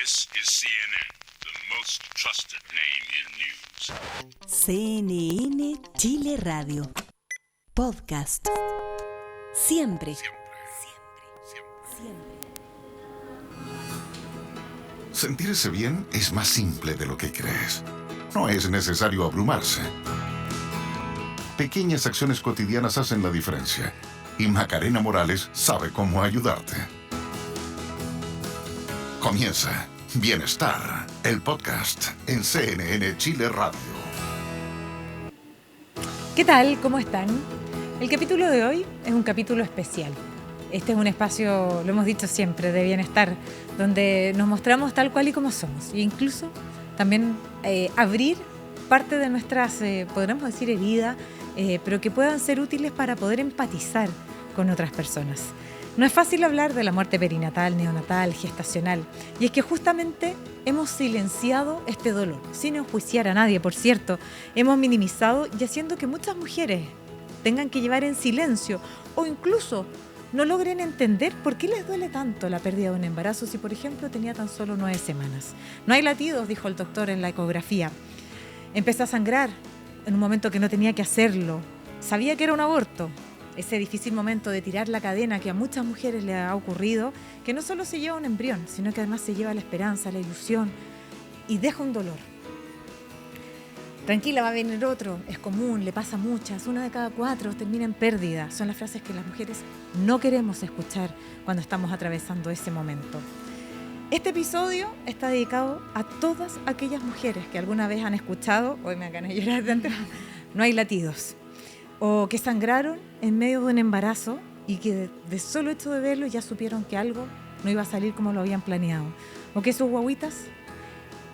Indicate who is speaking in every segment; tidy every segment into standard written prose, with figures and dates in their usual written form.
Speaker 1: This is CNN, the most trusted name in news.
Speaker 2: CNN Chile Radio. Podcast. Siempre.
Speaker 3: Sentirse bien es más simple de lo que crees. No es necesario abrumarse. Pequeñas acciones cotidianas hacen la diferencia. Y Macarena Morales sabe cómo ayudarte. Comienza Bienestar, el podcast en CNN Chile Radio.
Speaker 4: ¿Qué tal? ¿Cómo están? El capítulo de hoy es un capítulo especial. Este es un espacio, lo hemos dicho siempre, de bienestar, donde nos mostramos tal cual y como somos. E incluso también abrir parte de nuestras, podríamos decir, heridas, pero que puedan ser útiles para poder empatizar con otras personas. No es fácil hablar de la muerte perinatal, neonatal, gestacional, y es que justamente hemos silenciado este dolor, sin enjuiciar a nadie, por cierto. Hemos minimizado y haciendo que muchas mujeres tengan que llevar en silencio o incluso no logren entender por qué les duele tanto la pérdida de un embarazo si, por ejemplo, tenía tan solo 9 semanas. No hay latidos, dijo el doctor en la ecografía. Empezó a sangrar en un momento que no tenía que hacerlo. Sabía que era un aborto. Ese difícil momento de tirar la cadena que a muchas mujeres le ha ocurrido, que no solo se lleva un embrión, sino que además se lleva la esperanza, la ilusión y deja un dolor. Tranquila, va a venir otro, es común, le pasa a muchas, 1 de cada 4 termina en pérdida. Son las frases que las mujeres no queremos escuchar cuando estamos atravesando ese momento. Este episodio está dedicado a todas aquellas mujeres que alguna vez han escuchado, hoy me dan ganas de llorar tanto, no hay latidos, o que sangraron en medio de un embarazo y que de solo hecho de verlo ya supieron que algo no iba a salir como lo habían planeado, o que sus guaguitas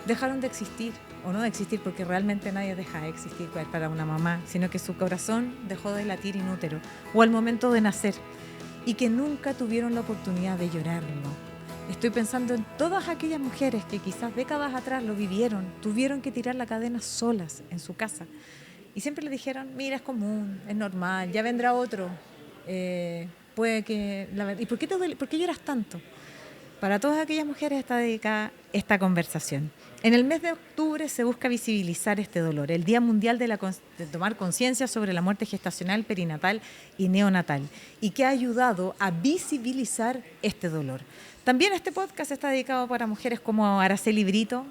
Speaker 4: dejaron de existir, o no de existir, porque realmente nadie deja de existir para una mamá, sino que su corazón dejó de latir in útero, o al momento de nacer, y que nunca tuvieron la oportunidad de llorarlo. Estoy pensando en todas aquellas mujeres que quizás décadas atrás lo vivieron, tuvieron que tirar la cadena solas en su casa, y siempre le dijeron, mira, es común, es normal, ya vendrá otro, puede que... ¿Y por qué te duele? ¿Por qué lloras tanto? Para todas aquellas mujeres está dedicada esta conversación. En el mes de octubre se busca visibilizar este dolor, el Día Mundial de tomar conciencia sobre la muerte gestacional, perinatal y neonatal, y que ha ayudado a visibilizar este dolor. También este podcast está dedicado para mujeres como Araceli Brito,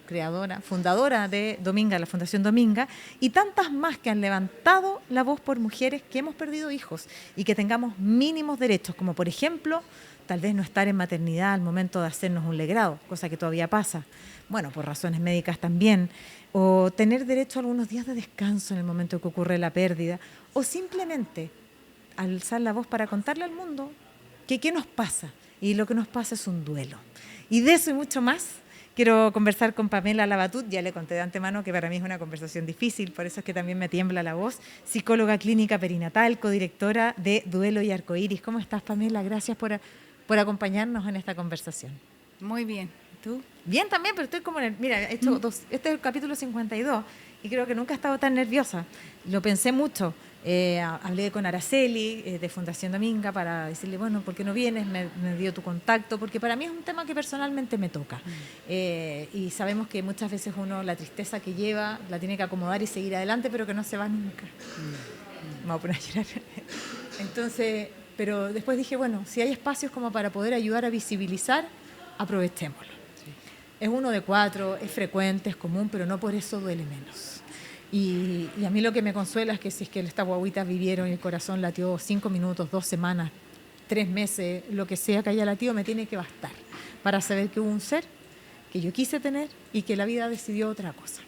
Speaker 4: creadora, fundadora de Dominga, la Fundación Dominga, y tantas más que han levantado la voz por mujeres que hemos perdido hijos y que tengamos mínimos derechos, como por ejemplo, tal vez no estar en maternidad al momento de hacernos un legrado, cosa que todavía pasa, bueno, por razones médicas también, o tener derecho a algunos días de descanso en el momento que ocurre la pérdida, o simplemente alzar la voz para contarle al mundo que qué nos pasa, y lo que nos pasa es un duelo. Y de eso y mucho más quiero conversar con Pamela Labatut. Ya le conté de antemano que para mí es una conversación difícil, por eso es que también me tiembla la voz. Psicóloga clínica perinatal, codirectora de Duelo y Arcoíris. ¿Cómo estás, Pamela? Gracias por acompañarnos en esta conversación.
Speaker 5: Muy bien. ¿Tú?
Speaker 4: Bien también, pero estoy como... Mira, este es el capítulo 52 y creo que nunca he estado tan nerviosa. Lo pensé mucho. Hablé con Araceli de Fundación Dominga para decirle, bueno, ¿por qué no vienes? Me dio tu contacto, porque para mí es un tema que personalmente me toca. Y sabemos que muchas veces uno la tristeza que lleva la tiene que acomodar y seguir adelante, pero que no se va nunca. Me voy a poner a llorar. Entonces, pero después dije, bueno, si hay espacios como para poder ayudar a visibilizar, aprovechémoslo. Sí. Es 1 de 4, es frecuente, es común, pero no por eso duele menos. Y a mí lo que me consuela es que si es que estas guaguitas vivieron y el corazón latió 5 minutos, 2 semanas, 3 meses, lo que sea que haya latido, me tiene que bastar para saber que hubo un ser que yo quise tener y que la vida decidió otra cosa.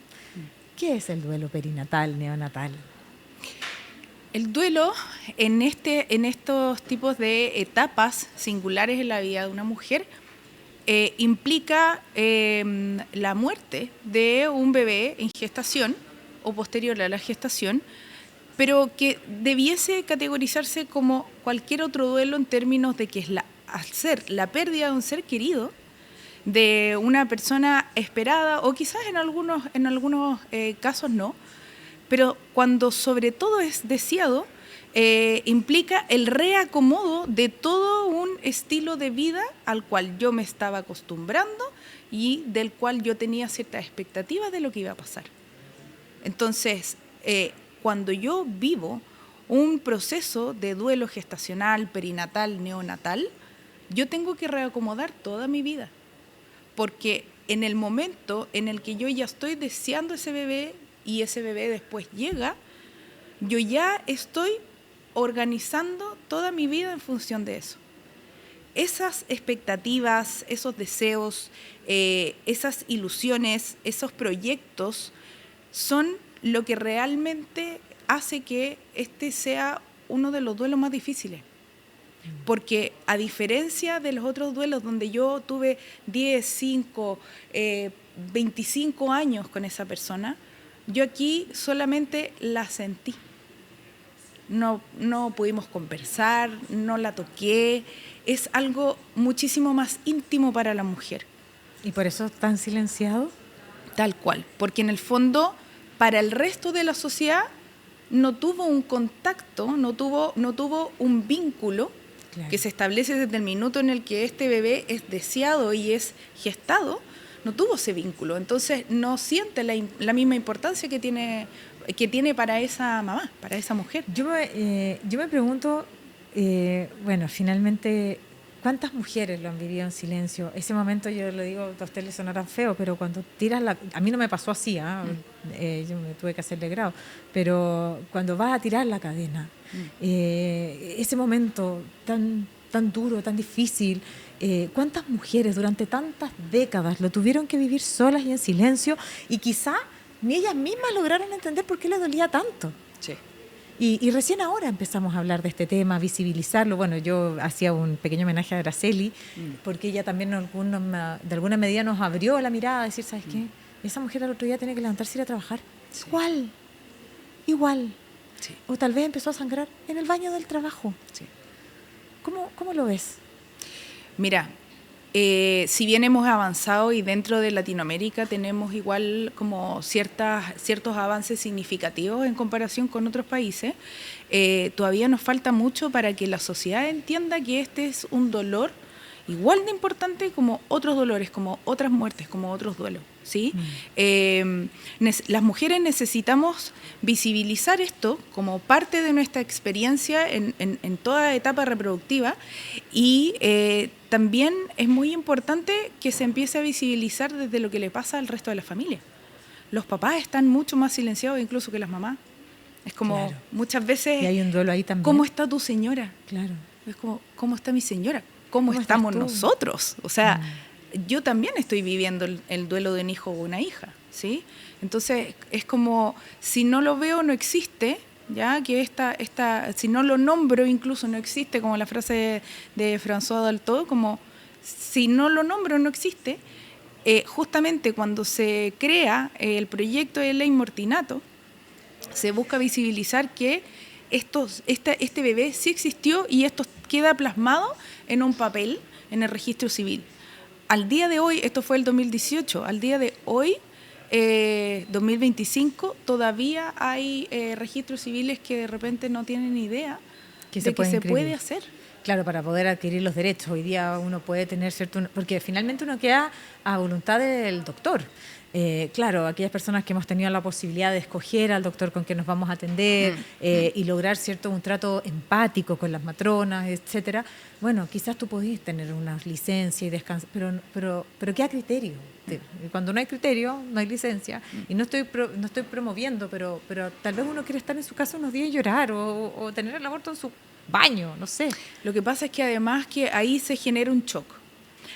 Speaker 4: ¿Qué es el duelo perinatal, neonatal?
Speaker 5: El duelo en estos tipos de etapas singulares en la vida de una mujer implica la muerte de un bebé en gestación o posterior a la gestación, pero que debiese categorizarse como cualquier otro duelo en términos de que es al ser la pérdida de un ser querido, de una persona esperada, o quizás en algunos casos no, pero cuando sobre todo es deseado, implica el reacomodo de todo un estilo de vida al cual yo me estaba acostumbrando y del cual yo tenía ciertas expectativas de lo que iba a pasar. Entonces, cuando yo vivo un proceso de duelo gestacional, perinatal, neonatal, yo tengo que reacomodar toda mi vida, porque en el momento en el que yo ya estoy deseando ese bebé y ese bebé después llega, yo ya estoy organizando toda mi vida en función de eso. Esas expectativas, esos deseos, esas ilusiones, esos proyectos son lo que realmente hace que este sea uno de los duelos más difíciles. Porque a diferencia de los otros duelos donde yo tuve 10, 5, 25 años con esa persona, yo aquí solamente la sentí. No pudimos conversar, no la toqué. Es algo muchísimo más íntimo para la mujer.
Speaker 4: ¿Y por eso tan silenciado?
Speaker 5: Tal cual, porque en el fondo, para el resto de la sociedad, no tuvo un contacto, no tuvo un vínculo, claro, que se establece desde el minuto en el que este bebé es deseado y es gestado, no tuvo ese vínculo. Entonces no siente la misma importancia que tiene para esa mamá, para esa mujer.
Speaker 4: Yo me pregunto, bueno, finalmente, ¿cuántas mujeres lo han vivido en silencio? Ese momento, yo lo digo, a usted le sonará feo, pero cuando tiras a mí no me pasó así, yo me tuve que hacerle grado, pero cuando vas a tirar la cadena, ese momento tan duro, tan difícil, ¿cuántas mujeres durante tantas décadas lo tuvieron que vivir solas y en silencio? Y quizá ni ellas mismas lograron entender por qué les dolía tanto.
Speaker 5: Sí.
Speaker 4: Y recién ahora empezamos a hablar de este tema, visibilizarlo. Bueno, yo hacía un pequeño homenaje a Araceli, porque ella también de alguna medida nos abrió la mirada, a decir, ¿sabes qué? Esa mujer al otro día tiene que levantarse y ir a trabajar. Sí. Igual. Sí. O tal vez empezó a sangrar en el baño del trabajo.
Speaker 5: Sí.
Speaker 4: ¿Cómo lo ves?
Speaker 5: Mira, si bien hemos avanzado y dentro de Latinoamérica tenemos igual como ciertos avances significativos en comparación con otros países, todavía nos falta mucho para que la sociedad entienda que este es un dolor igual de importante como otros dolores, como otras muertes, como otros duelos, ¿sí? Las mujeres necesitamos visibilizar esto como parte de nuestra experiencia en toda etapa reproductiva y también es muy importante que se empiece a visibilizar desde lo que le pasa al resto de la familia. Los papás están mucho más silenciados incluso que las mamás. Es como, claro, muchas veces,
Speaker 4: y hay un duelo ahí también.
Speaker 5: ¿Cómo está tu señora?
Speaker 4: Claro.
Speaker 5: Es como, ¿cómo está mi señora? ¿Cómo estamos nosotros? O sea, yo también estoy viviendo el duelo de un hijo o una hija, ¿sí? Entonces, es como, si no lo veo, no existe, ¿ya? Que si no lo nombro, incluso no existe, como la frase de François Dolto, como, si no lo nombro, no existe. Justamente cuando se crea el proyecto de ley Mortinato, se busca visibilizar que este bebé sí existió y esto queda plasmado en un papel en el registro civil. Al día de hoy, esto fue el 2018, al día de hoy, 2025, todavía hay registros civiles que de repente no tienen idea de que se puede hacer.
Speaker 4: Claro, para poder adquirir los derechos. Hoy día uno puede tener porque finalmente uno queda a voluntad del doctor. Claro, aquellas personas que hemos tenido la posibilidad de escoger al doctor con quien nos vamos a atender y lograr un trato empático con las matronas, etcétera. Bueno, quizás tú podías tener una licencia y descansar, pero ¿qué a criterio? Cuando no hay criterio, no hay licencia. Y no estoy promoviendo, pero tal vez uno quiere estar en su casa unos días y llorar o tener el aborto en su baño, no sé.
Speaker 5: Lo que pasa es que además que ahí se genera un shock.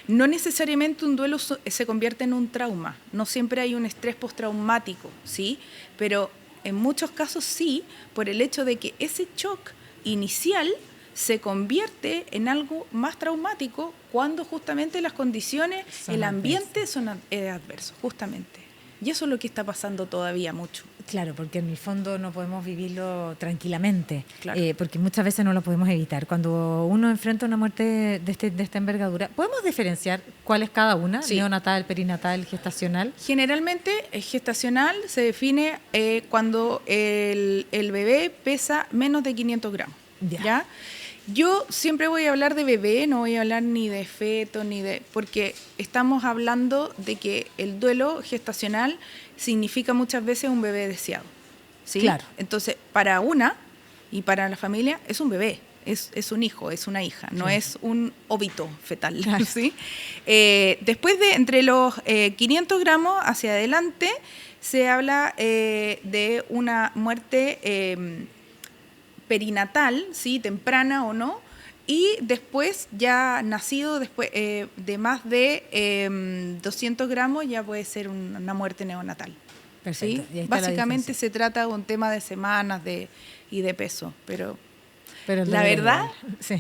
Speaker 5: No necesariamente un duelo se convierte en un trauma, no siempre hay un estrés postraumático, ¿sí? Pero en muchos casos sí, por el hecho de que ese shock inicial se convierte en algo más traumático cuando justamente las condiciones, el ambiente son adversos, justamente. Y eso es lo que está pasando todavía mucho.
Speaker 4: Claro, porque en el fondo no podemos vivirlo tranquilamente,
Speaker 5: Claro.
Speaker 4: porque muchas veces no lo podemos evitar. Cuando uno enfrenta una muerte de esta envergadura, ¿podemos diferenciar cuál es cada una?
Speaker 5: Sí.
Speaker 4: Neonatal, perinatal, gestacional.
Speaker 5: Generalmente, gestacional se define cuando el bebé pesa menos de 500 gramos.
Speaker 4: Ya.
Speaker 5: ¿Ya? Yo siempre voy a hablar de bebé, no voy a hablar ni de feto, porque estamos hablando de que el duelo gestacional significa muchas veces un bebé deseado. ¿Sí?
Speaker 4: Claro.
Speaker 5: Entonces, para una y para la familia es un bebé, es un hijo, es una hija, no es un óbito fetal.
Speaker 4: Claro.
Speaker 5: ¿Sí? Después de entre los 500 gramos hacia adelante, se habla de una muerte perinatal, ¿sí? Temprana o no, y después ya nacido después de más de 200 gramos ya puede ser una muerte neonatal.
Speaker 4: Perfecto.
Speaker 5: ¿Sí?
Speaker 4: Y ahí está la
Speaker 5: Básicamente
Speaker 4: diferencia.
Speaker 5: se trata de un tema de semanas y de peso, pero
Speaker 4: Pero el
Speaker 5: la
Speaker 4: dolor
Speaker 5: verdad,
Speaker 4: igual. Sí.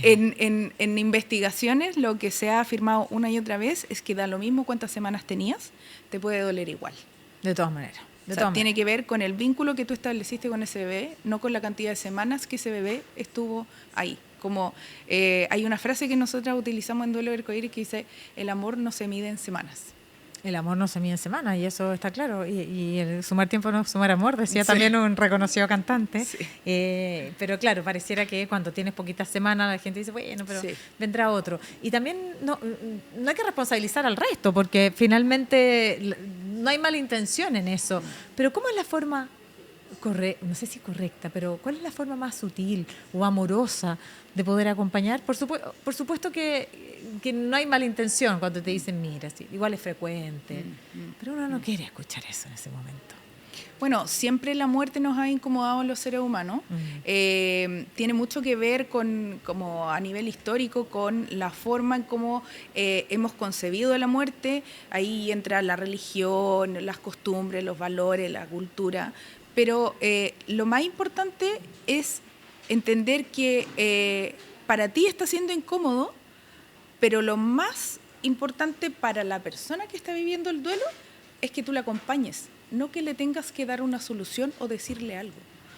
Speaker 5: en investigaciones lo que se ha afirmado una y otra vez es que da lo mismo cuántas semanas tenías, te puede doler igual.
Speaker 4: De todas maneras.
Speaker 5: O sea, tiene que ver con el vínculo que tú estableciste con ese bebé, no con la cantidad de semanas que ese bebé estuvo ahí. Como hay una frase que nosotras utilizamos en Duelo Arcoíris que dice, el amor no se mide en semanas.
Speaker 4: El amor no se mide en semanas, y eso está claro. Y el sumar tiempo no sumar amor, decía
Speaker 5: Sí.
Speaker 4: también un reconocido cantante.
Speaker 5: Sí.
Speaker 4: Pero claro, pareciera que cuando tienes poquitas semanas la gente dice, bueno, pero
Speaker 5: Sí.
Speaker 4: vendrá otro. Y también no hay que responsabilizar al resto, porque finalmente no hay mala intención en eso. Pero ¿cómo es la forma no sé si correcta, pero ¿cuál es la forma más sutil o amorosa de poder acompañar? Por supuesto que no hay mala intención cuando te dicen, mira, sí, igual es frecuente, pero uno no quiere escuchar eso en ese momento.
Speaker 5: Bueno, siempre la muerte nos ha incomodado a los seres humanos. Tiene mucho que ver con, como a nivel histórico, con la forma en cómo hemos concebido la muerte. Ahí entra la religión, las costumbres, los valores, la cultura. Pero lo más importante es entender que para ti está siendo incómodo, pero lo más importante para la persona que está viviendo el duelo es que tú la acompañes, no que le tengas que dar una solución o decirle algo.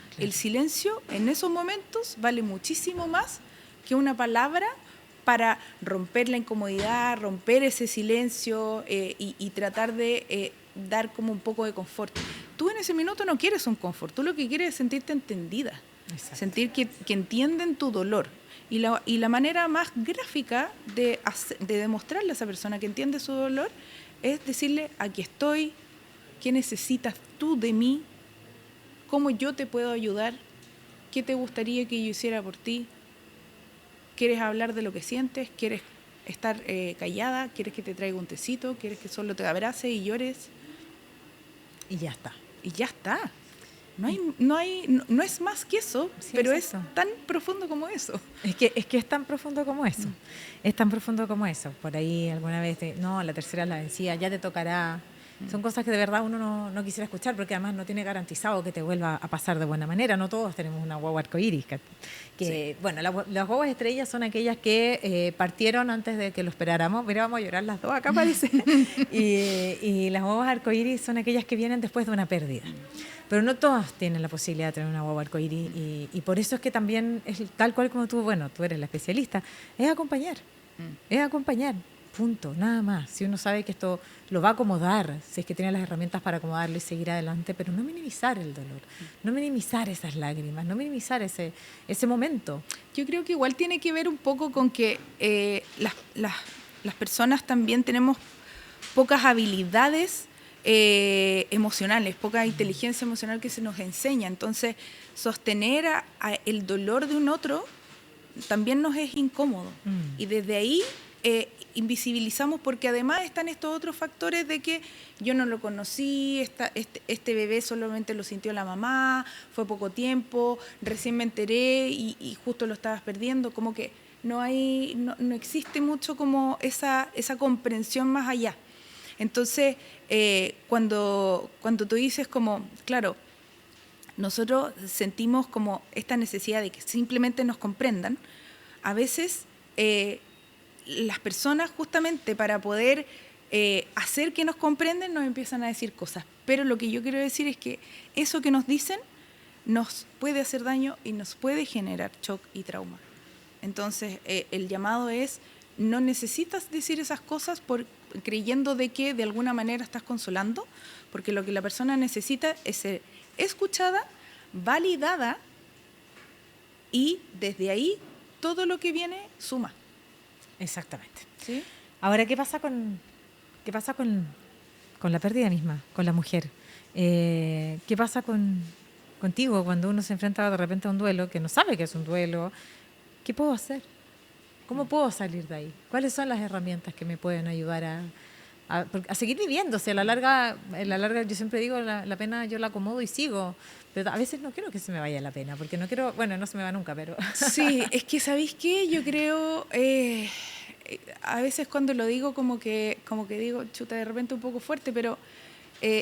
Speaker 5: Claro. El silencio en esos momentos vale muchísimo más que una palabra para romper la incomodidad, romper ese silencio y tratar de dar como un poco de confort. Tú en ese minuto no quieres un confort, tú lo que quieres es sentirte entendida. Exacto. Sentir que entienden tu dolor. Y la manera más gráfica de demostrarle a esa persona que entiende su dolor es decirle, aquí estoy, ¿qué necesitas tú de mí? ¿Cómo yo te puedo ayudar? ¿Qué te gustaría que yo hiciera por ti? ¿Quieres hablar de lo que sientes? ¿Quieres estar callada? ¿Quieres que te traiga un tecito? ¿Quieres que solo te abrace y llores?
Speaker 4: Y ya está.
Speaker 5: Y ya está. No es más que eso, sí, pero es tan profundo como eso.
Speaker 4: Es que es tan profundo como eso. Es tan profundo como eso. Por ahí alguna vez, no, la tercera la vencía, ya te tocará. Son cosas que de verdad uno no quisiera escuchar, porque además no tiene garantizado que te vuelva a pasar de buena manera. No todos tenemos una guagua arcoíris. Sí. Bueno, las guaguas estrellas son aquellas que partieron antes de que lo esperáramos. Mira, vamos a llorar las dos acá, parece. y las guaguas arcoíris son aquellas que vienen después de una pérdida. Pero no todas tienen la posibilidad de tener una guagua arcoíris. Y por eso es que también, es tal cual como tú eres la especialista, es acompañar. Es acompañar. Punto, nada más. Si uno sabe que esto lo va a acomodar, si es que tiene las herramientas para acomodarlo y seguir adelante, pero no minimizar el dolor, no minimizar esas lágrimas, no minimizar ese momento.
Speaker 5: Yo creo que igual tiene que ver un poco con que las personas también tenemos pocas habilidades emocionales, poca inteligencia emocional que se nos enseña. Entonces, sostener el dolor de un otro también nos es incómodo. Y desde ahí invisibilizamos, porque además están estos otros factores de que yo no lo conocí, este bebé solamente lo sintió la mamá, fue poco tiempo, recién me enteré y justo lo estabas perdiendo. Como que no existe mucho como esa comprensión más allá. Entonces, cuando tú dices como, claro, nosotros sentimos como esta necesidad de que simplemente nos comprendan, a veces las personas justamente para poder hacer que nos comprenden, nos empiezan a decir cosas. Pero lo que yo quiero decir es que eso que nos dicen nos puede hacer daño y nos puede generar shock y trauma. Entonces, el llamado es, no necesitas decir esas cosas creyendo de que de alguna manera estás consolando, porque lo que la persona necesita es ser escuchada, validada, y desde ahí todo lo que viene suma.
Speaker 4: Exactamente.
Speaker 5: ¿Sí?
Speaker 4: Ahora, ¿qué pasa con la pérdida misma, con la mujer? ¿Qué pasa contigo cuando uno se enfrenta de repente a un duelo, que no sabe que es un duelo? ¿Qué puedo hacer? ¿Cómo puedo salir de ahí? ¿Cuáles son las herramientas que me pueden ayudar a seguir viviendo? O sea, en la larga yo siempre digo, la pena yo la acomodo y sigo. Pero a veces no quiero que se me vaya la pena, porque no quiero, bueno, no se me va nunca, pero...
Speaker 5: Sí, es que, ¿sabéis qué? Yo creo, a veces cuando lo digo como que digo, chuta, de repente un poco fuerte, pero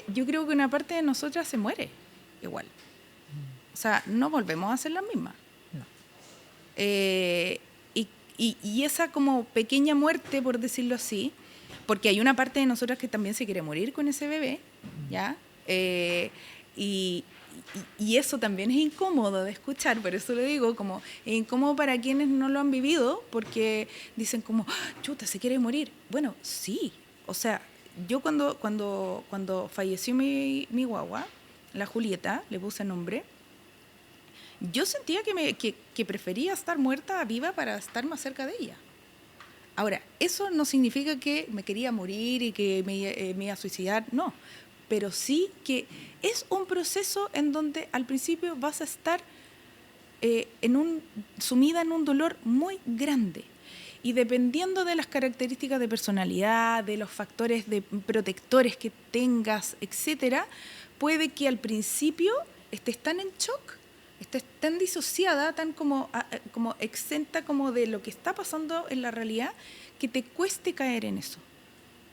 Speaker 5: yo creo que una parte de nosotras se muere igual. O sea, no volvemos a ser las mismas.
Speaker 4: No.
Speaker 5: Y esa como pequeña muerte, por decirlo así, porque hay una parte de nosotras que también se quiere morir con ese bebé, ¿ya? Y eso también es incómodo de escuchar, por eso lo digo, como es incómodo para quienes no lo han vivido, porque dicen como, chuta, se quiere morir. Bueno, sí, o sea, yo cuando falleció mi guagua, la Julieta, le puse nombre, yo sentía que prefería estar muerta a viva para estar más cerca de ella. Ahora, eso no significa que me quería morir y que me iba a suicidar, no. Pero sí que es un proceso en donde al principio vas a estar sumida en un dolor muy grande. Y dependiendo de las características de personalidad, de los factores de protectores que tengas, etcétera, puede que al principio estés tan en shock, estés tan disociada, tan como exenta como de lo que está pasando en la realidad, que te cueste caer en eso.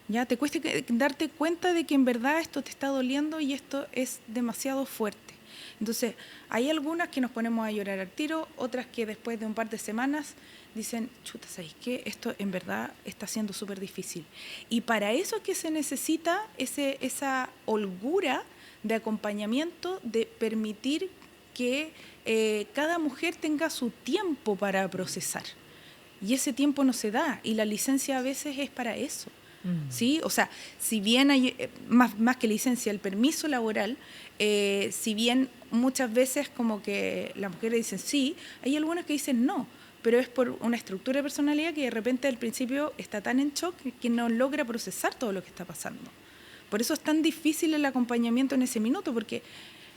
Speaker 5: Ya te cueste darte cuenta de que en verdad esto te está doliendo y esto es demasiado fuerte. Entonces, hay algunas que nos ponemos a llorar al tiro, otras que después de un par de semanas dicen, chuta, ¿sabes qué? Esto en verdad está siendo súper difícil. Y para eso es que se necesita esa holgura de acompañamiento, de permitir que cada mujer tenga su tiempo para procesar. Y ese tiempo no se da, y la licencia a veces es para eso. ¿Sí? O sea, si bien hay más que licencia, el permiso laboral, si bien muchas veces como que las mujeres dicen sí, hay algunas que dicen no, pero es por una estructura de personalidad que de repente al principio está tan en shock que no logra procesar todo lo que está pasando. Por eso es tan difícil el acompañamiento en ese minuto, porque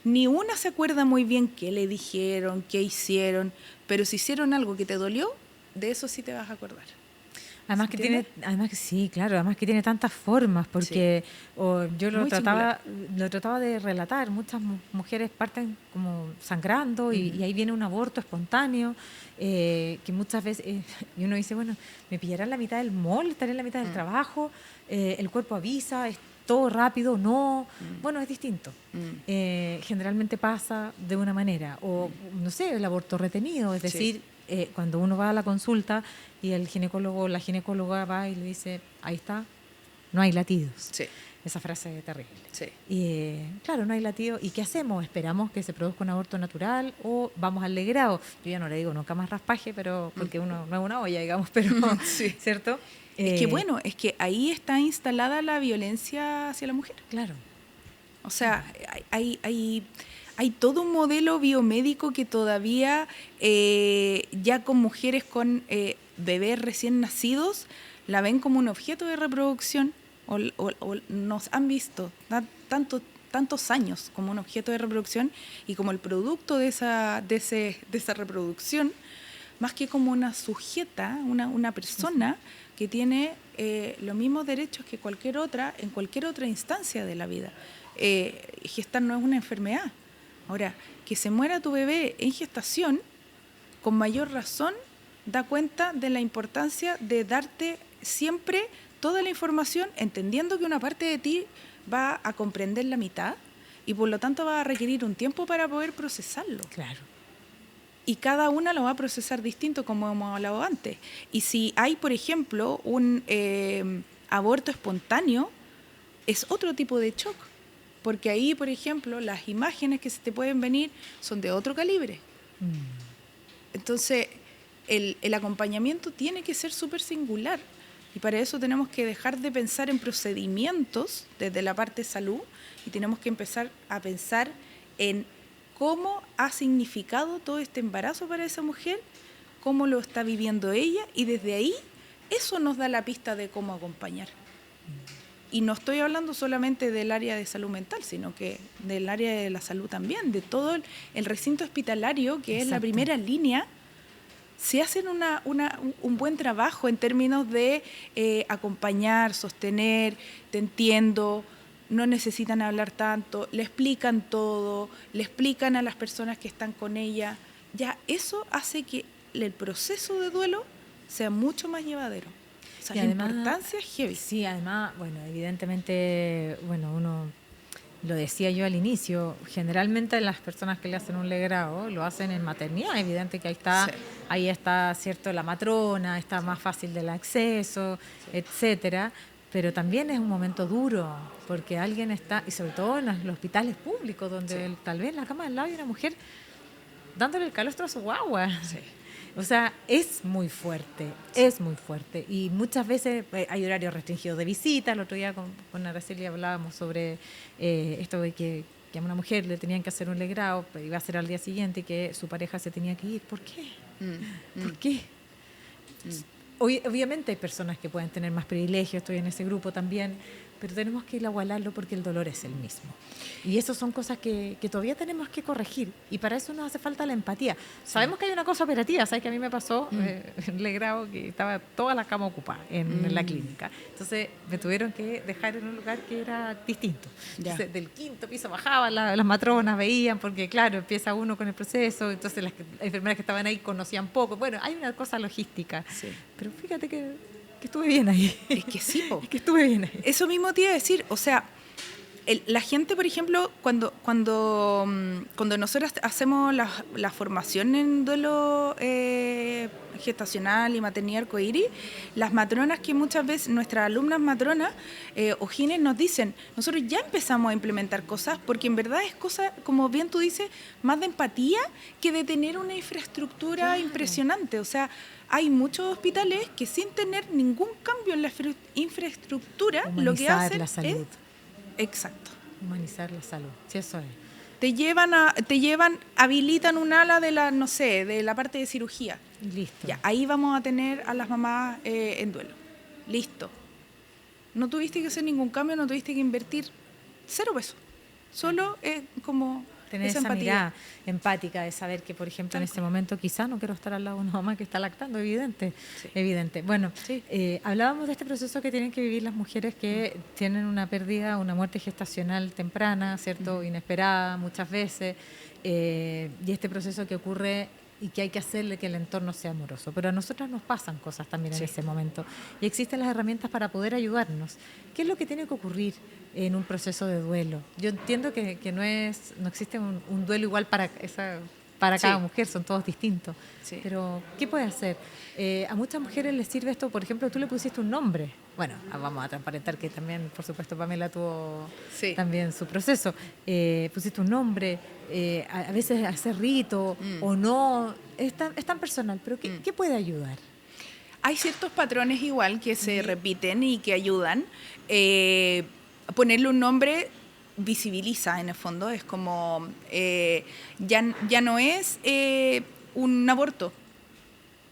Speaker 5: ni una se acuerda muy bien qué le dijeron, qué hicieron, pero si hicieron algo que te dolió, de eso sí te vas a acordar.
Speaker 4: Además que tiene tantas formas, porque yo lo trataba de relatar, muchas mujeres parten como sangrando y ahí viene un aborto espontáneo, que muchas veces, y uno dice, bueno, me pillarán en la mitad del mall, estaré en la mitad del trabajo, el cuerpo avisa, es todo rápido, no, bueno, es distinto. Generalmente pasa de una manera, o no sé, el aborto retenido, es decir, cuando uno va a la consulta y el ginecólogo o la ginecóloga va y le dice, ahí está, no hay latidos.
Speaker 5: Sí.
Speaker 4: Esa frase es terrible.
Speaker 5: Sí.
Speaker 4: Y claro, no hay latidos. ¿Y qué hacemos? ¿Esperamos que se produzca un aborto natural o vamos al legrado? Yo ya no le digo nunca más raspaje, pero porque uno no es una olla, digamos, pero
Speaker 5: sí.
Speaker 4: ¿cierto?
Speaker 5: Es que bueno, es que ahí está instalada la violencia hacia la mujer.
Speaker 4: Claro.
Speaker 5: O sea, hay todo un modelo biomédico que todavía ya con mujeres con bebés recién nacidos la ven como un objeto de reproducción o nos han visto tantos años como un objeto de reproducción y como el producto de esa reproducción, más que como una sujeta, una persona que tiene los mismos derechos que cualquier otra en cualquier otra instancia de la vida. Gestar no es una enfermedad. Ahora, que se muera tu bebé en gestación, con mayor razón, da cuenta de la importancia de darte siempre toda la información, entendiendo que una parte de ti va a comprender la mitad y por lo tanto va a requerir un tiempo para poder procesarlo.
Speaker 4: Claro.
Speaker 5: Y cada una lo va a procesar distinto, como hemos hablado antes. Y si hay, por ejemplo, aborto espontáneo es otro tipo de shock, porque ahí, por ejemplo, las imágenes que se te pueden venir son de otro calibre. Entonces, el acompañamiento tiene que ser súper singular, y para eso tenemos que dejar de pensar en procedimientos desde la parte de salud y tenemos que empezar a pensar en cómo ha significado todo este embarazo para esa mujer, cómo lo está viviendo ella, y desde ahí eso nos da la pista de cómo acompañar. Y no estoy hablando solamente del área de salud mental, sino que del área de la salud también, de todo el recinto hospitalario, que es la primera línea. Se hacen un buen trabajo en términos de acompañar, sostener, te entiendo, no necesitan hablar tanto, le explican todo, le explican a las personas que están con ella. Ya eso hace que el proceso de duelo sea mucho más llevadero. O sea,
Speaker 4: y
Speaker 5: la
Speaker 4: además,
Speaker 5: importancia es heavy.
Speaker 4: Sí, además, bueno, evidentemente, bueno, uno, lo decía yo al inicio, generalmente las personas que le hacen un legrado lo hacen en maternidad, evidente que ahí está, cierto, la matrona, está más fácil del acceso, etcétera, pero también es un momento duro, porque alguien está, y sobre todo en los hospitales públicos, donde tal vez en la cama del lado hay una mujer dándole el calostro a su guagua. Sí. O sea, es muy fuerte, es muy fuerte. Y muchas veces hay horarios restringidos de visita. El otro día con Araceli hablábamos sobre esto de que a una mujer le tenían que hacer un legrado, pero iba a ser al día siguiente, y que su pareja se tenía que ir. ¿Por qué? ¿Por qué? Obviamente hay personas que pueden tener más privilegios, estoy en ese grupo también, pero tenemos que igualarlo porque el dolor es el mismo. Y eso son cosas que todavía tenemos que corregir, y para eso nos hace falta la empatía. Sabemos que hay una cosa operativa, ¿sabes? Que a mí me pasó en Legrado, que estaba toda la cama ocupada en la clínica. Entonces me tuvieron que dejar en un lugar que era distinto. Entonces, del 5º piso bajaban las matronas, veían, porque claro, empieza uno con el proceso, entonces las enfermeras que estaban ahí conocían poco. Bueno, hay una cosa logística, pero fíjate que estuve bien ahí.
Speaker 5: Es que sí, po.
Speaker 4: Es que estuve bien ahí.
Speaker 5: Eso mismo te iba a decir, o sea, la gente, por ejemplo, cuando nosotros hacemos la formación en duelo gestacional y maternidad arcoíris, las matronas, que muchas veces, nuestras alumnas matronas o gines, nos dicen, nosotros ya empezamos a implementar cosas, porque en verdad es cosa, como bien tú dices, más de empatía que de tener una infraestructura impresionante. O sea, hay muchos hospitales que sin tener ningún cambio en la infraestructura,
Speaker 4: humanizar
Speaker 5: lo que hacen
Speaker 4: la salud.
Speaker 5: Exacto.
Speaker 4: Humanizar la salud, sí, eso es.
Speaker 5: Te habilitan un ala de la, no sé, de la parte de cirugía.
Speaker 4: Listo.
Speaker 5: Ya, ahí vamos a tener a las mamás en duelo. Listo. No tuviste que hacer ningún cambio, no tuviste que invertir 0 pesos. Solo como
Speaker 4: tener esa mirada empática de saber que, por ejemplo, en este momento quizá no quiero estar al lado de una mamá que está lactando, evidente. Bueno, hablábamos de este proceso que tienen que vivir las mujeres que tienen una pérdida, una muerte gestacional temprana, ¿cierto? Inesperada muchas veces, y este proceso que ocurre y que hay que hacerle que el entorno sea amoroso. Pero a nosotras nos pasan cosas también en ese momento, y existen las herramientas para poder ayudarnos. ¿Qué es lo que tiene que ocurrir en un proceso de duelo? Yo entiendo que no existe un duelo igual para cada mujer, son todos distintos. Pero, ¿qué puede hacer? A muchas mujeres les sirve esto, por ejemplo, tú le pusiste un nombre. Bueno, vamos a transparentar que también, por supuesto, Pamela tuvo también su proceso. Pusiste un nombre, a veces hacer rito o no, es tan personal, pero ¿qué puede ayudar?
Speaker 5: Hay ciertos patrones igual que se repiten y que ayudan. Ponerle un nombre visibiliza, en el fondo, es como, ya no es un aborto,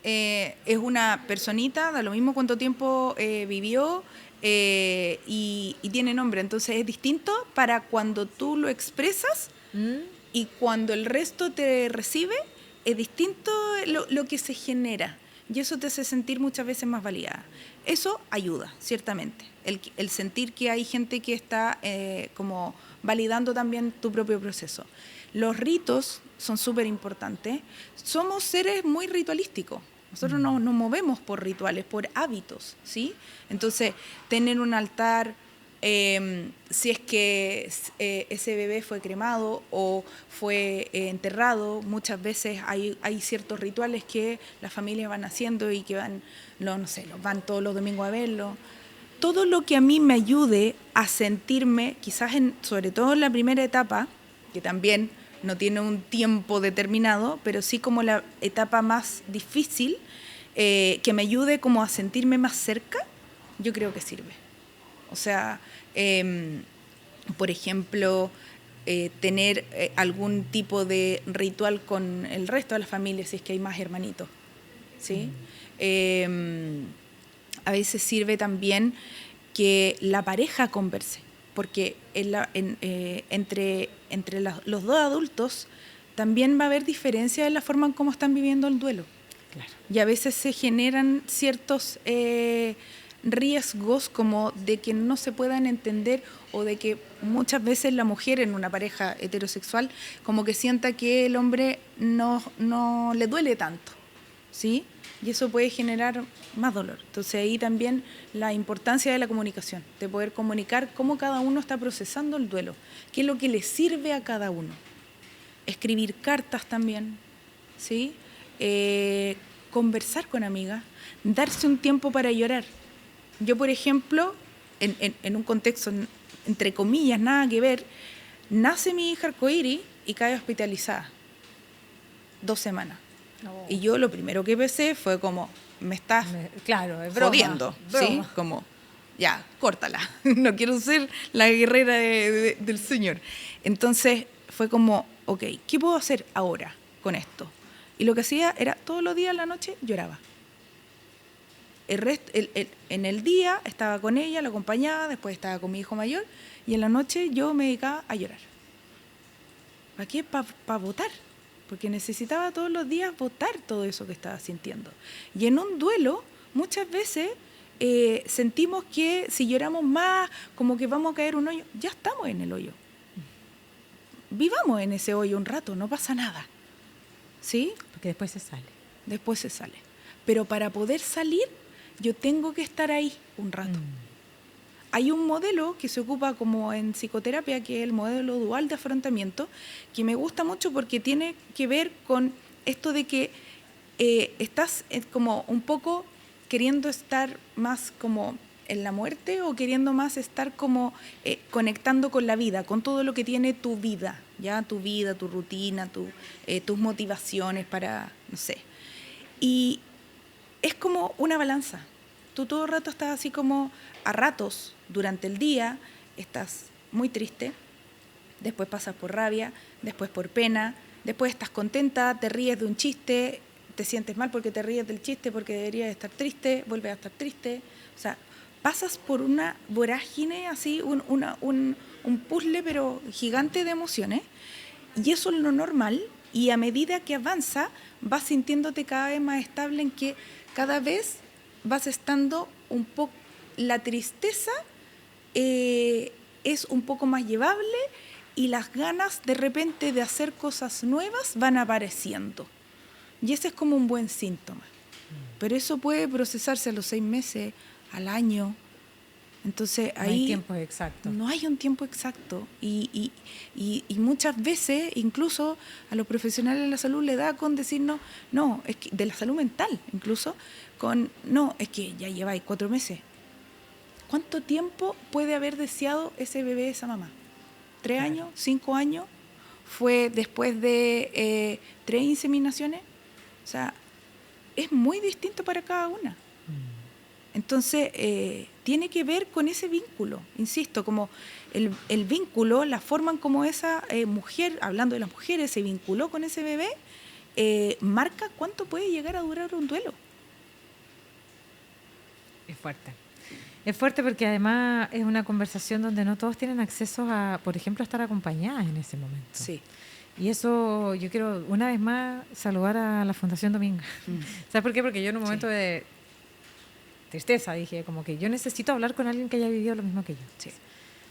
Speaker 5: es una personita, da lo mismo cuánto tiempo vivió y tiene nombre, entonces es distinto para cuando tú lo expresas y cuando el resto te recibe, es distinto lo que se genera. Y eso te hace sentir muchas veces más validada. Eso ayuda, ciertamente. El sentir que hay gente que está como validando también tu propio proceso. Los ritos son súper importantes. Somos seres muy ritualísticos. Nosotros nos movemos por rituales, por hábitos, ¿sí? Entonces, tener un altar, si es que ese bebé fue cremado o fue enterrado, muchas veces hay ciertos rituales que las familias van haciendo y que van, los van todos los domingos a verlo. todo lo que a mí me ayude a sentirme, quizás sobre todo en la primera etapa, que también no tiene un tiempo determinado, pero sí como la etapa más difícil, que me ayude como a sentirme más cerca, yo creo que sirve. O sea, por ejemplo, tener algún tipo de ritual con el resto de la familia, si es que hay más hermanitos, ¿sí? A veces sirve también que la pareja converse, porque entre los dos adultos también va a haber diferencia en la forma en cómo están viviendo el duelo.
Speaker 4: Claro.
Speaker 5: Y a veces se generan ciertos riesgos como de que no se puedan entender, o de que muchas veces la mujer en una pareja heterosexual como que sienta que el hombre no le duele tanto, ¿sí? Y eso puede generar más dolor. Entonces ahí también la importancia de la comunicación, de poder comunicar cómo cada uno está procesando el duelo, qué es lo que le sirve a cada uno. Escribir cartas también, ¿sí? Conversar con amigas, darse un tiempo para llorar. Yo, por ejemplo, en un contexto, entre comillas, nada que ver, nace mi hija arcoíris y cae hospitalizada 2 semanas.
Speaker 4: Oh.
Speaker 5: Y yo lo primero que pensé fue como, me estás
Speaker 4: Claro, es broma,
Speaker 5: jodiendo, ¿sí?
Speaker 4: broma.
Speaker 5: Como, ya, córtala. No quiero ser la guerrera del Señor. Entonces fue como, ok, ¿qué puedo hacer ahora con esto? Y lo que hacía era, todos los días en la noche lloraba. En el día estaba con ella, la acompañaba, después estaba con mi hijo mayor, y en la noche yo me dedicaba a llorar. ¿Para qué? Para votar. Porque necesitaba todos los días votar todo eso que estaba sintiendo. Y en un duelo, muchas veces sentimos que si lloramos más, como que vamos a caer en un hoyo. Ya estamos en el hoyo. Vivamos en ese hoyo un rato, no pasa nada. ¿Sí?
Speaker 4: Porque después se sale.
Speaker 5: Después se sale. Pero para poder salir, yo tengo que estar ahí un rato. Hay un modelo que se ocupa como en psicoterapia, que es el modelo dual de afrontamiento, que me gusta mucho porque tiene que ver con esto de que estás como un poco queriendo estar más como en la muerte, o queriendo más estar como conectando con la vida, con todo lo que tiene tu vida, ¿ya? Tu vida, tu rutina, tus motivaciones para, no sé. Y es como una balanza. Tú todo el rato estás así como, a ratos, durante el día, estás muy triste, después pasas por rabia, después por pena, después estás contenta, te ríes de un chiste, te sientes mal porque te ríes del chiste, porque deberías estar triste, vuelves a estar triste. O sea, pasas por una vorágine, así, un puzzle, pero gigante de emociones, y eso es lo normal, y a medida que avanza, vas sintiéndote cada vez más estable, en que cada vez vas estando un poco, la tristeza es un poco más llevable, y las ganas de repente de hacer cosas nuevas van apareciendo. Y ese es como un buen síntoma. Pero eso puede procesarse a los 6 meses, al año. Entonces ahí
Speaker 4: No hay tiempo exacto.
Speaker 5: no hay un tiempo exacto. Y muchas veces, incluso a los profesionales de la salud le da con decirnos, no, es que, de la salud mental incluso, no, es que ya lleváis 4 meses. ¿Cuánto tiempo puede haber deseado ese bebé, esa mamá? ¿3 años? ¿5 años? ¿Fue después de 3 inseminaciones? O sea, es muy distinto para cada una. Entonces, tiene que ver con ese vínculo, insisto, como el vínculo, la forma en cómo esa mujer, hablando de las mujeres, se vinculó con ese bebé, marca cuánto puede llegar a durar un duelo.
Speaker 4: Es fuerte. Es fuerte porque además es una conversación donde no todos tienen acceso a, por ejemplo, a estar acompañadas en ese momento.
Speaker 5: Sí.
Speaker 4: Y eso yo quiero, una vez más, saludar a la Fundación Dominga. ¿Sabes por qué? Porque yo en un momento de tristeza dije, como que yo necesito hablar con alguien que haya vivido lo mismo que yo.
Speaker 5: Sí.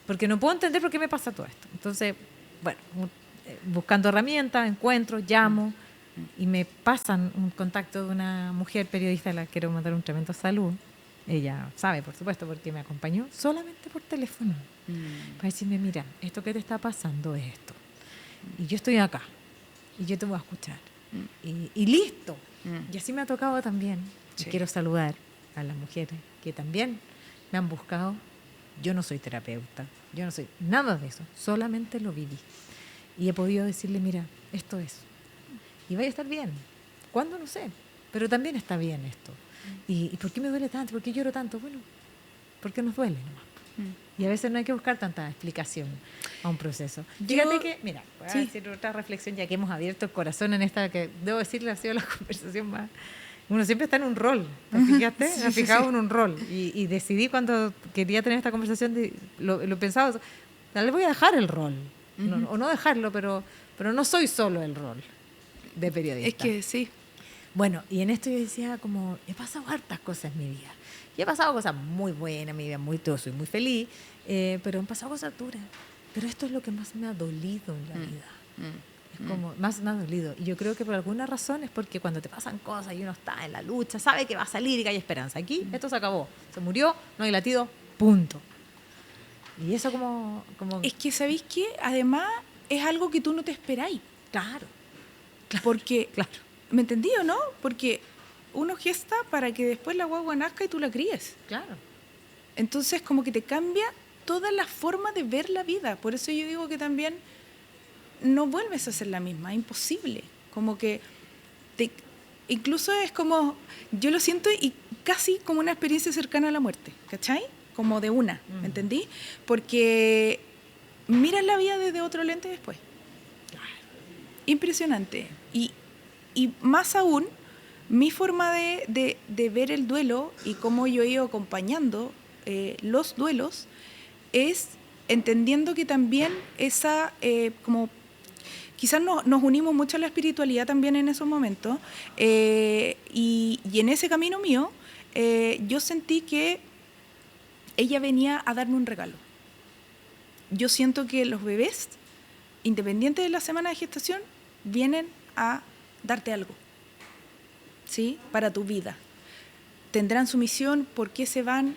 Speaker 4: Porque no puedo entender por qué me pasa todo esto. Entonces, bueno, buscando herramientas, encuentro, llamo, y me pasan un contacto de una mujer periodista a la que quiero mandar un tremendo saludo. Ella sabe, por supuesto, porque me acompañó solamente por teléfono. Para decirme, mira, esto que te está pasando es esto. Y yo estoy acá. Y yo te voy a escuchar. Y listo. Y así me ha tocado también.
Speaker 5: Sí.
Speaker 4: Y quiero saludar a las mujeres que también me han buscado. Yo no soy terapeuta, yo no soy nada de eso, solamente lo viví. Y he podido decirle, mira, esto es. Y vaya a estar bien. ¿Cuándo? No sé. Pero también está bien esto. ¿Y por qué me duele tanto? ¿Por qué lloro tanto? Bueno, porque nos duele nomás. Y a veces no hay que buscar tanta explicación a un proceso. Fíjate que, mira, voy a decir otra reflexión, ya que hemos abierto el corazón en esta, que debo decirle, ha sido la conversación más... Uno siempre está en un rol, ¿te fijaste? Me he fijado en un rol. Y decidí cuando quería tener esta conversación, lo pensaba, tal vez voy a dejar el rol. O no dejarlo, pero no soy solo el rol de periodista.
Speaker 5: Es que sí.
Speaker 4: Bueno, y en esto yo decía como, he pasado hartas cosas en mi vida. Y he pasado cosas muy buenas en mi vida, soy muy feliz, pero han pasado cosas duras. Pero esto es lo que más me ha dolido en la vida. Es como, más me ha dolido. Y yo creo que por alguna razón es porque cuando te pasan cosas y uno está en la lucha, sabe que va a salir y que hay esperanza. Aquí esto se acabó, se murió, no hay latido, punto. Y eso como...
Speaker 5: Es que, ¿sabéis qué? Además, es algo que tú no te esperáis.
Speaker 4: Claro.
Speaker 5: Porque,
Speaker 4: claro.
Speaker 5: ¿me entendí o no? Porque uno gesta para que después la guagua nazca y tú la críes.
Speaker 4: Claro.
Speaker 5: Entonces, como que te cambia toda la forma de ver la vida. Por eso yo digo que también no vuelves a ser la misma, es imposible. Como que incluso es como, yo lo siento y casi como una experiencia cercana a la muerte, ¿cachai? Como de una, ¿me entendí? Porque miras la vida desde otro lente después. Impresionante. Y más aún, mi forma de ver el duelo y cómo yo he ido acompañando los duelos es entendiendo que también esa, como quizás nos unimos mucho a la espiritualidad también en esos momentos, y en ese camino mío yo sentí que ella venía a darme un regalo. Yo siento que los bebés, independiente de la semana de gestación, vienen a darte algo, ¿sí? Para tu vida. Tendrán su misión, por qué se van,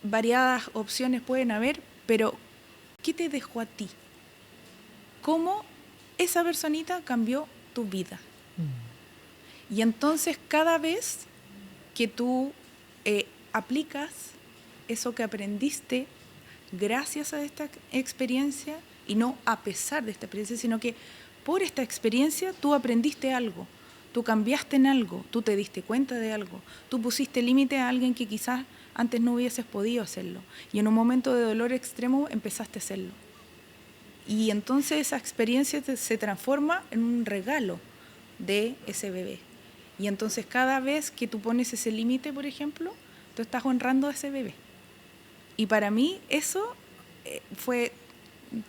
Speaker 5: variadas opciones pueden haber, pero ¿qué te dejó a ti? ¿Cómo esa personita cambió tu vida? Y entonces cada vez que tú aplicas eso que aprendiste gracias a esta experiencia, y no a pesar de esta experiencia, sino que por esta experiencia tú aprendiste algo, tú cambiaste en algo, tú te diste cuenta de algo, tú pusiste límite a alguien que quizás antes no hubieses podido hacerlo, y en un momento de dolor extremo empezaste a hacerlo. Y entonces esa experiencia se transforma en un regalo de ese bebé. Y entonces cada vez que tú pones ese límite, por ejemplo, tú estás honrando a ese bebé. Y para mí eso fue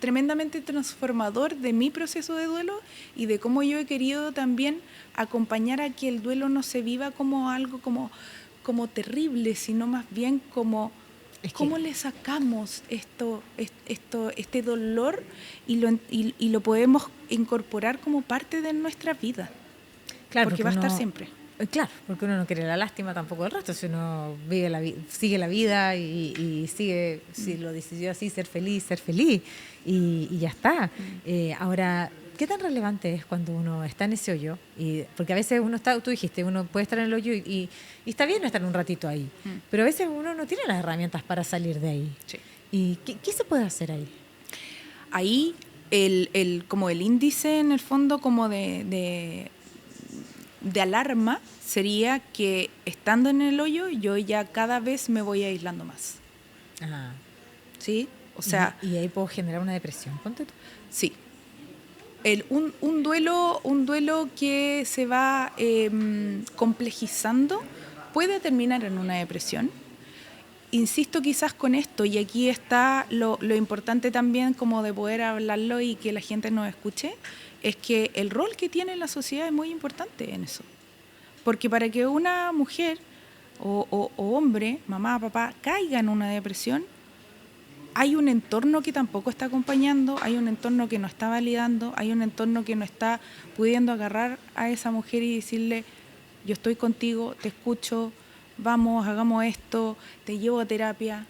Speaker 5: tremendamente transformador de mi proceso de duelo y de cómo yo he querido también acompañar a que el duelo no se viva como algo como terrible, sino más bien como cómo le sacamos este dolor y lo podemos incorporar como parte de nuestra vida.
Speaker 4: Claro,
Speaker 5: porque va a estar siempre.
Speaker 4: Claro, porque uno no quiere la lástima tampoco del resto, si uno sigue la vida y sigue, si lo decidió así, ser feliz y ya está. Ahora, ¿qué tan relevante es cuando uno está en ese hoyo? Porque a veces uno está, tú dijiste, uno puede estar en el hoyo y está bien estar un ratito ahí, pero a veces uno no tiene las herramientas para salir de ahí.
Speaker 5: Sí.
Speaker 4: ¿Y qué se puede hacer ahí?
Speaker 5: Ahí, como el índice en el fondo como de alarma sería que estando en el hoyo yo ya cada vez me voy aislando más.
Speaker 4: Ajá.
Speaker 5: ¿Sí? O sea,
Speaker 4: y ahí puedo generar una depresión, ponte tú.
Speaker 5: Sí. Un duelo que se va complejizando puede terminar en una depresión. Insisto quizás con esto, y aquí está lo importante también como de poder hablarlo y que la gente nos escuche, es que el rol que tiene la sociedad es muy importante en eso. Porque para que una mujer o hombre, mamá, papá, caiga en una depresión, hay un entorno que tampoco está acompañando, hay un entorno que no está validando, hay un entorno que no está pudiendo agarrar a esa mujer y decirle, yo estoy contigo, te escucho, vamos, hagamos esto, te llevo a terapia,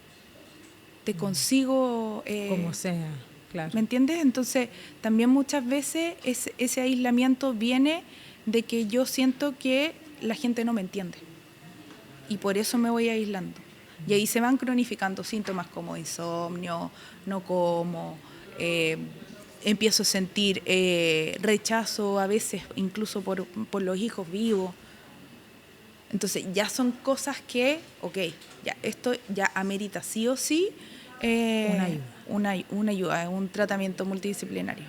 Speaker 5: te consigo...
Speaker 4: como sea, claro.
Speaker 5: ¿Me entiendes? Entonces, también muchas veces ese aislamiento viene de que yo siento que la gente no me entiende. Y por eso me voy aislando. Y ahí se van cronificando síntomas como insomnio, no como, empiezo a sentir rechazo a veces incluso por los hijos vivos. Entonces ya son cosas que, ya esto ya amerita sí o sí una ayuda, un tratamiento multidisciplinario.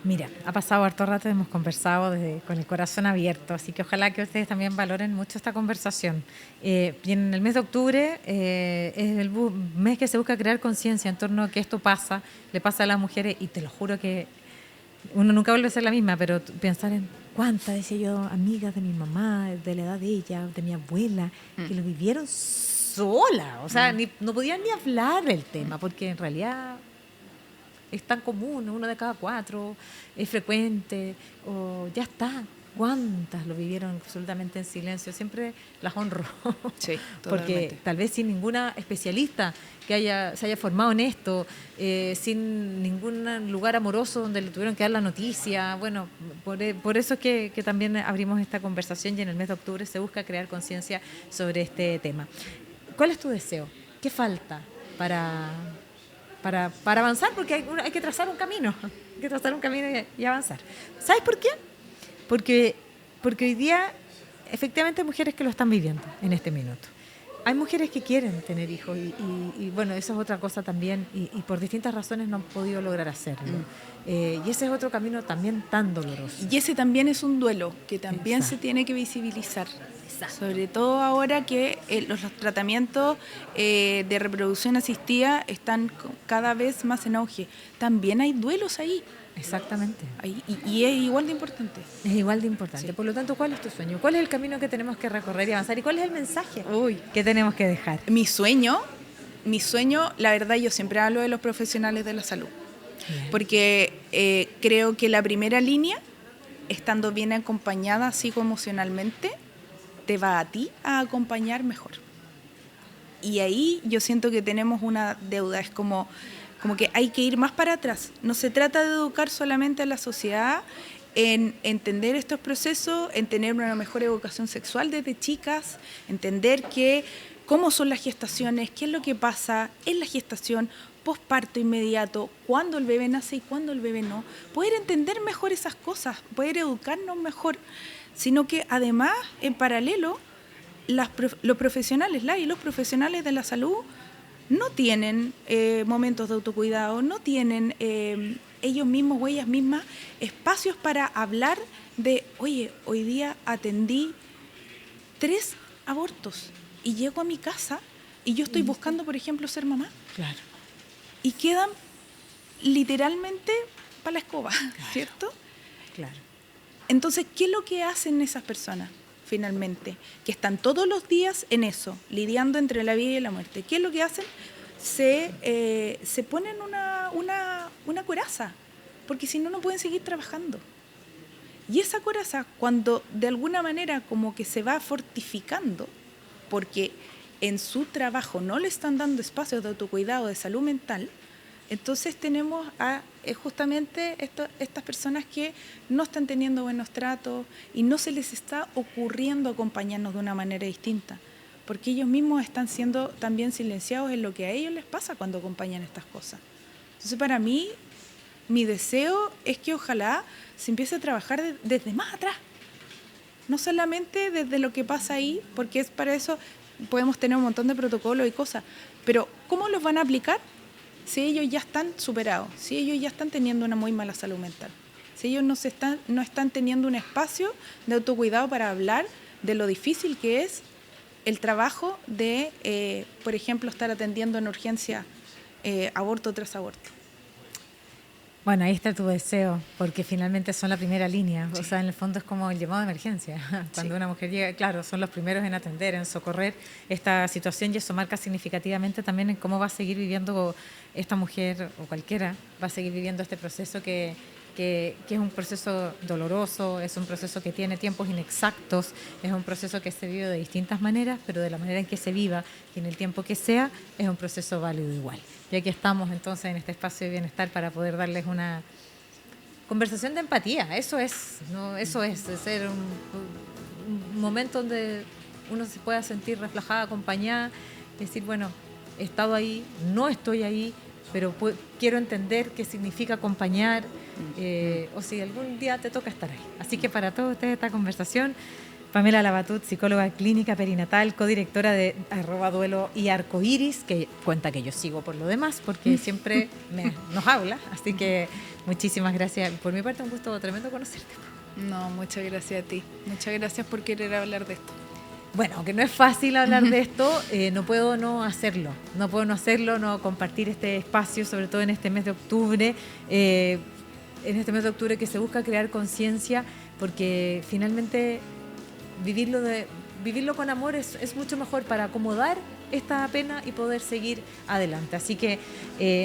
Speaker 4: Mira, ha pasado harto rato, hemos conversado con el corazón abierto, así que ojalá que ustedes también valoren mucho esta conversación. Y en el mes de octubre es el mes que se busca crear conciencia en torno a que esto le pasa a las mujeres, y te lo juro que uno nunca vuelve a ser la misma, pero pensar en cuántas, decía yo, amigas de mi mamá, de la edad de ella, de mi abuela, que lo vivieron sola, o sea, no podían ni hablar del tema, porque en realidad es tan común, 1 de cada 4, es frecuente, o ya está. ¿Cuántas lo vivieron absolutamente en silencio? Siempre las honro.
Speaker 5: Sí,
Speaker 4: porque tal vez sin ninguna especialista que se haya formado en esto, sin ningún lugar amoroso donde le tuvieron que dar la noticia. Bueno, por eso es que también abrimos esta conversación, y en el mes de octubre se busca crear conciencia sobre este tema. ¿Cuál es tu deseo? ¿Qué falta para avanzar? Porque hay que trazar un camino. Hay que trazar un camino y avanzar. ¿Sabes por qué? Porque hoy día efectivamente hay mujeres que lo están viviendo en este minuto. Hay mujeres que quieren tener hijos y bueno, eso es otra cosa también, y por distintas razones no han podido lograr hacerlo. Y ese es otro camino también tan doloroso.
Speaker 5: Y ese también es un duelo que también se tiene que visibilizar. Sobre todo ahora que los tratamientos de reproducción asistida están cada vez más en auge. También hay duelos ahí.
Speaker 4: Exactamente.
Speaker 5: Y es igual de importante.
Speaker 4: Es igual de importante.
Speaker 5: Sí.
Speaker 4: Por lo tanto, ¿cuál es tu sueño? ¿Cuál es el camino que tenemos que recorrer y avanzar? ¿Y cuál es el mensaje que tenemos que dejar?
Speaker 5: Mi sueño, la verdad, yo siempre hablo de los profesionales de la salud. Bien. Porque creo que la primera línea, estando bien acompañada psicoemocionalmente, te va a ti a acompañar mejor. Y ahí yo siento que tenemos una deuda, es como que hay que ir más para atrás. No se trata de educar solamente a la sociedad en entender estos procesos, en tener una mejor educación sexual desde chicas, entender cómo son las gestaciones, qué es lo que pasa en la gestación, posparto inmediato, cuándo el bebé nace y cuándo el bebé no. Poder entender mejor esas cosas, poder educarnos mejor, sino que además, en paralelo, los profesionales de la salud no tienen momentos de autocuidado, no tienen ellos mismos o ellas mismas espacios para hablar de, oye, hoy día atendí 3 abortos y llego a mi casa y yo estoy buscando, por ejemplo, ser mamá.
Speaker 4: Claro.
Speaker 5: Y quedan literalmente para la escoba, claro. ¿Cierto?
Speaker 4: Claro.
Speaker 5: Entonces, ¿qué es lo que hacen esas personas? Finalmente, que están todos los días en eso, lidiando entre la vida y la muerte. ¿Qué es lo que hacen? Se ponen una coraza, porque si no, no pueden seguir trabajando. Y esa coraza, cuando de alguna manera como que se va fortificando, porque en su trabajo no le están dando espacios de autocuidado, de salud mental, entonces tenemos justamente estas personas que no están teniendo buenos tratos y no se les está ocurriendo acompañarnos de una manera distinta, porque ellos mismos están siendo también silenciados en lo que a ellos les pasa cuando acompañan estas cosas. Entonces, para mí, mi deseo es que ojalá se empiece a trabajar desde más atrás, no solamente desde lo que pasa ahí, porque es para eso podemos tener un montón de protocolos y cosas, pero ¿cómo los van a aplicar si ellos ya están superados, si ellos ya están teniendo una muy mala salud mental, si ellos no están teniendo un espacio de autocuidado para hablar de lo difícil que es el trabajo de, por ejemplo, estar atendiendo en urgencia aborto tras aborto?
Speaker 4: Bueno, ahí está tu deseo, porque finalmente son la primera línea. Sí. O sea, en el fondo es como el llamado de emergencia. Cuando una mujer llega, claro, son los primeros en atender, en socorrer esta situación, y eso marca significativamente también en cómo va a seguir viviendo esta mujer, o cualquiera, va a seguir viviendo este proceso que es un proceso doloroso, es un proceso que tiene tiempos inexactos, es un proceso que se vive de distintas maneras, pero de la manera en que se viva y en el tiempo que sea, es un proceso válido igual. Y aquí estamos entonces en este espacio de bienestar para poder darles una conversación de empatía. Eso es ser un momento donde uno se pueda sentir reflejada, acompañada, decir, bueno, he estado ahí, no estoy ahí, pero quiero entender qué significa acompañar, o si algún día te toca estar ahí. Así que para todos ustedes esta conversación, Pamela Labatut, psicóloga clínica perinatal, codirectora de @duelo y Arcoiris, que cuenta que yo sigo por lo demás, porque siempre nos habla. Así que muchísimas gracias. Por mi parte, un gusto tremendo conocerte.
Speaker 5: No, muchas gracias a ti. Muchas gracias por querer hablar de esto.
Speaker 4: Bueno, aunque no es fácil hablar de esto, no puedo no hacerlo. No puedo no hacerlo, no compartir este espacio, sobre todo en este mes de octubre. En este mes de octubre que se busca crear conciencia, porque finalmente vivirlo con amor es mucho mejor para acomodar esta pena y poder seguir adelante. Así que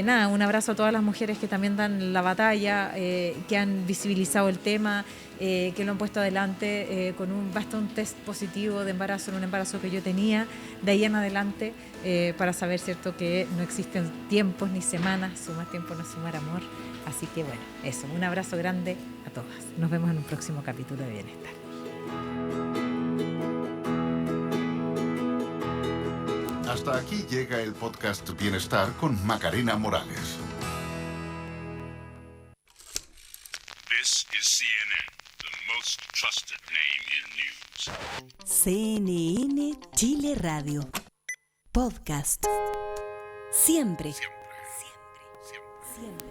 Speaker 4: nada, un abrazo a todas las mujeres que también dan la batalla, que han visibilizado el tema, que lo han puesto adelante con basta un test positivo de embarazo en un embarazo que yo tenía, de ahí en adelante, para saber, cierto, que no existen tiempos ni semanas, sumar tiempo no es sumar amor. Así que bueno, eso, un abrazo grande a todas. Nos vemos en un próximo capítulo de Bienestar.
Speaker 3: Hasta aquí llega el podcast Bienestar con Macarena Morales.
Speaker 1: This is CNN, the most trusted name in news.
Speaker 2: CNN Chile Radio. Podcast. Siempre.
Speaker 1: Siempre.
Speaker 2: Siempre.